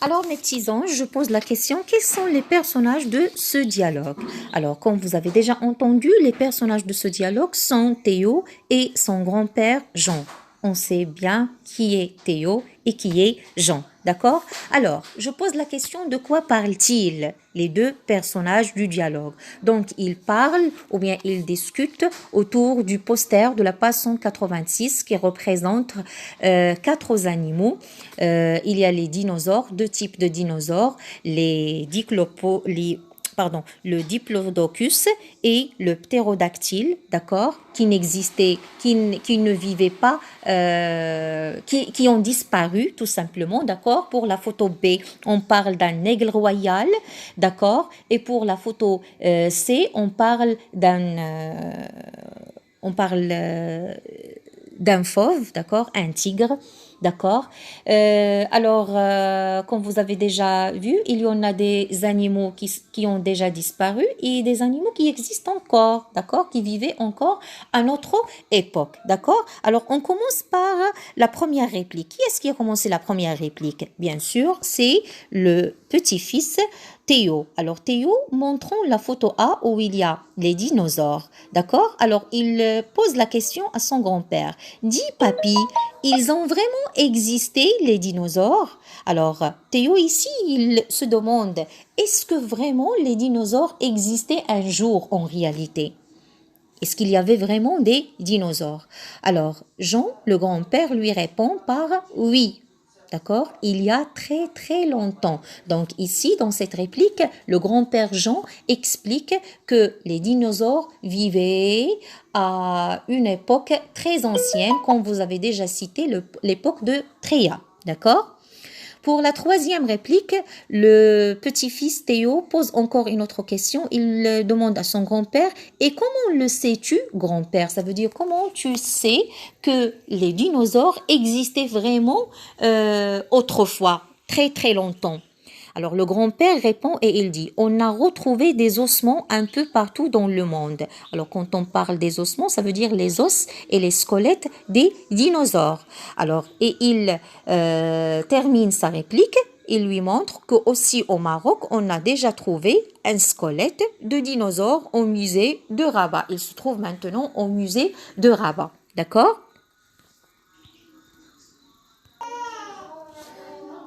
Alors, mes petits anges, je pose la question, quels sont les personnages de ce dialogue? Alors, comme vous avez déjà entendu, les personnages de ce dialogue sont Théo et son grand-père Jean. On sait bien qui est Théo et qui est Jean, d'accord? Alors, je pose la question, de quoi parlent-ils, les deux personnages du dialogue? Donc, ils parlent ou bien ils discutent autour du poster de la page 186 qui représente quatre animaux. Il y a les dinosaures, deux types de dinosaures, le diplodocus et le ptérodactyle, d'accord, qui n'existaient, qui ne vivaient pas, qui ont disparu tout simplement, d'accord. Pour la photo B, on parle d'un aigle royal, d'accord, et pour la photo C, on parle d'un fauve, d'accord, un tigre, d'accord. Comme vous avez déjà vu, il y en a des animaux qui ont déjà disparu et des animaux qui existent encore, d'accord, qui vivaient encore à notre époque, d'accord. Alors, on commence par la première réplique. Qui est-ce qui a commencé la première réplique? Bien sûr, c'est le petit-fils Théo. Alors Théo, montrons la photo A où il y a les dinosaures. D'accord? Alors il pose la question à son grand-père. Dis papy, ils ont vraiment existé les dinosaures? Alors Théo ici, il se demande, est-ce que vraiment les dinosaures existaient un jour en réalité? Est-ce qu'il y avait vraiment des dinosaures? Alors Jean, le grand-père, lui répond par oui. D'accord? Il y a très très longtemps. Donc ici, dans cette réplique, le grand-père Jean explique que les dinosaures vivaient à une époque très ancienne, comme vous avez déjà cité l'époque de Tréa. D'accord? Pour la troisième réplique, le petit-fils Théo pose encore une autre question. Il demande à son grand-père, et comment le sais-tu, grand-père? Ça veut dire comment tu sais que les dinosaures existaient vraiment autrefois, très très longtemps. Alors le grand-père répond et il dit, on a retrouvé des ossements un peu partout dans le monde. Alors quand on parle des ossements, ça veut dire les os et les squelettes des dinosaures. Alors et il termine sa réplique. Il lui montre que aussi au Maroc, on a déjà trouvé un squelette de dinosaure au musée de Rabat. Il se trouve maintenant au musée de Rabat. D'accord?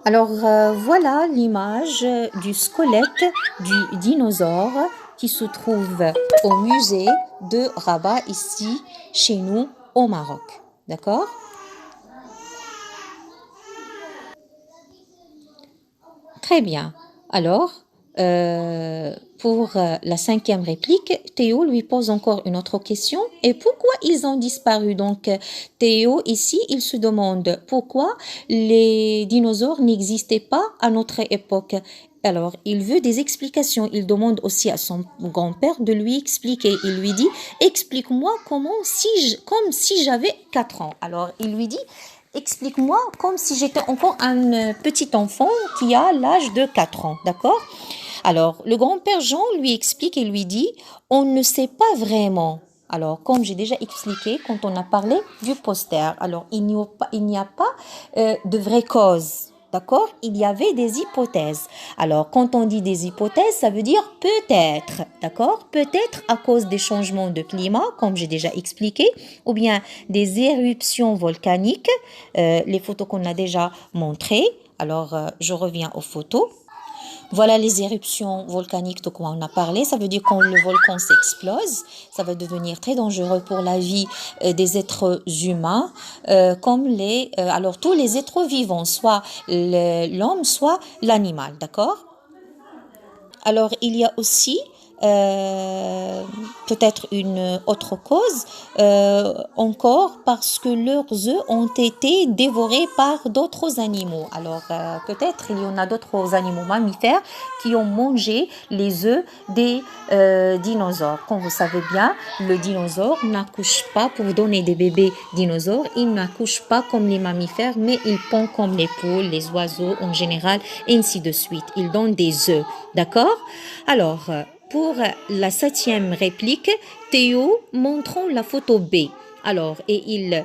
Alors voilà l'image du squelette du dinosaure qui se trouve au musée de Rabat ici chez nous au Maroc. D'accord? Très bien. Alors, pour la cinquième réplique, Théo lui pose encore une autre question. Et pourquoi ils ont disparu? Donc, Théo, ici, il se demande pourquoi les dinosaures n'existaient pas à notre époque. Alors, il veut des explications. Il demande aussi à son grand-père de lui expliquer. Il lui dit, explique-moi comme si j'avais 4 ans. Alors, il lui dit, explique-moi comme si j'étais encore un petit enfant qui a l'âge de 4 ans, d'accord? Alors, le grand-père Jean lui explique et lui dit, on ne sait pas vraiment. Alors, comme j'ai déjà expliqué quand on a parlé du poster, alors il n'y a pas de vraie cause. D'accord? Il y avait des hypothèses. Alors, quand on dit des hypothèses, ça veut dire peut-être. D'accord? Peut-être à cause des changements de climat, comme j'ai déjà expliqué, ou bien des éruptions volcaniques, les photos qu'on a déjà montrées. Alors, je reviens aux photos. Voilà les éruptions volcaniques de quoi on a parlé. Ça veut dire quand le volcan s'explose, ça va devenir très dangereux pour la vie des êtres humains, alors tous les êtres vivants, soit l'homme, soit l'animal, d'accord? Alors il y a aussi peut-être une autre cause, encore parce que leurs œufs ont été dévorés par d'autres animaux. Alors peut-être il y en a d'autres animaux mammifères qui ont mangé les œufs des dinosaures. Comme vous savez bien, le dinosaure n'accouche pas pour donner des bébés dinosaures. Il n'accouche pas comme les mammifères, mais il pond comme les poules, les oiseaux en général, et ainsi de suite. Il donne des œufs. D'accord? Alors, pour la septième réplique, Théo montrons la photo B. Alors, et il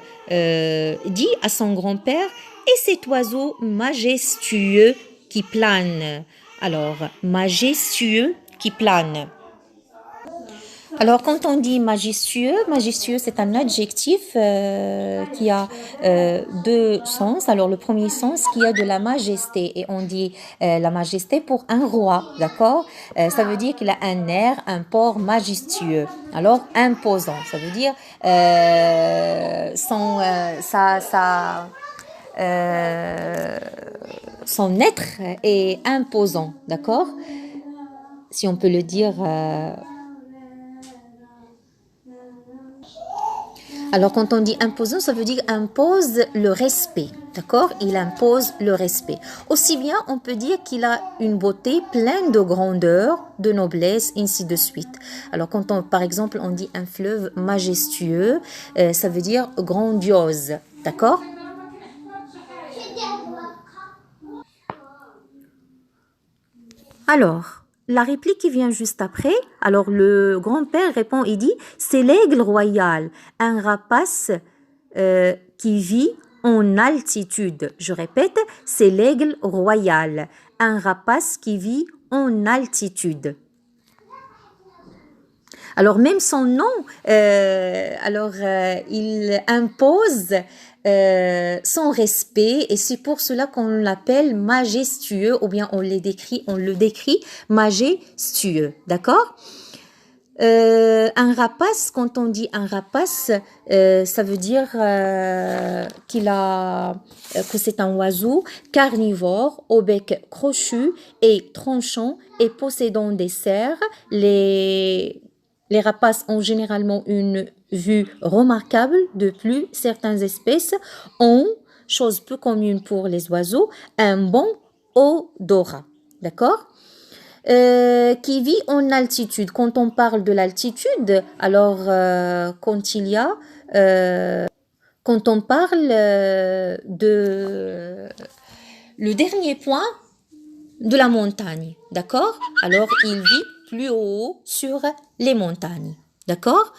dit à son grand-père, et cet oiseau majestueux qui plane. Alors, majestueux qui plane. Alors, quand on dit majestueux, majestueux, c'est un adjectif qui a deux sens. Alors, le premier sens qui a de la majesté, et on dit la majesté pour un roi, d'accord? Ça veut dire qu'il a un air, un port majestueux. Alors, imposant, ça veut dire son être est imposant, d'accord? Si on peut le dire. Alors, quand on dit imposant, ça veut dire impose le respect, d'accord? Il impose le respect. Aussi bien, on peut dire qu'il a une beauté pleine de grandeur, de noblesse, ainsi de suite. Alors, quand par exemple, on dit un fleuve majestueux, ça veut dire grandiose, d'accord? Alors, la réplique qui vient juste après, alors le grand-père répond et dit, c'est l'aigle royal, un rapace qui vit en altitude. Je répète, c'est l'aigle royal, un rapace qui vit en altitude. Alors même son nom, il impose son respect et c'est pour cela qu'on l'appelle majestueux ou bien on le décrit majestueux, d'accord? Un rapace, quand on dit un rapace, ça veut dire que c'est un oiseau carnivore au bec crochu et tranchant et possédant des serres. Les rapaces ont généralement une vue remarquable. De plus, certaines espèces ont, chose peu commune pour les oiseaux, un bon odorat. D'accord? Qui vit en altitude. Quand on parle de l'altitude, alors quand on parle de le dernier point de la montagne, d'accord? Alors il vit plus haut sur les montagnes, d'accord?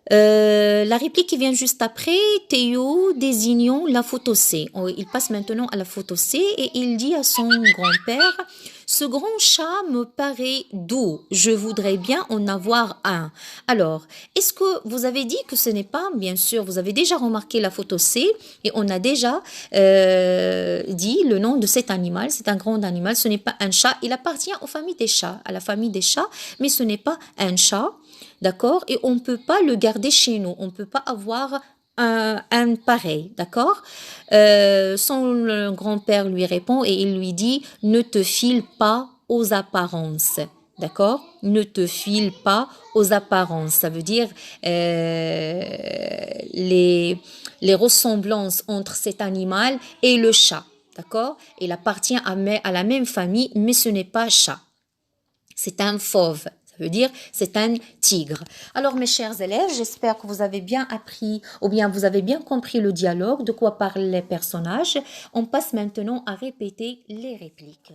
La réplique qui vient juste après, Théo désignant la photo C. Il passe maintenant à la photo C et il dit à son grand-père, ce grand chat me paraît doux, je voudrais bien en avoir un. Alors, est-ce que vous avez dit que ce n'est pas, bien sûr, vous avez déjà remarqué la photo C et on a déjà dit le nom de cet animal, c'est un grand animal, ce n'est pas un chat, il appartient aux familles des chats, à la famille des chats, mais ce n'est pas un chat. D'accord? Et on ne peut pas le garder chez nous. On ne peut pas avoir un pareil. D'accord? Son grand-père lui répond et il lui dit « Ne te file pas aux apparences. » D'accord? Ne te file pas aux apparences. Ça veut dire les ressemblances entre cet animal et le chat. D'accord? Il appartient à la même famille, mais ce n'est pas chat. C'est un fauve. Ça veut dire c'est un tigre. Alors mes chers élèves, j'espère que vous avez bien appris ou bien vous avez bien compris le dialogue, de quoi parlent les personnages. On passe maintenant à répéter les répliques.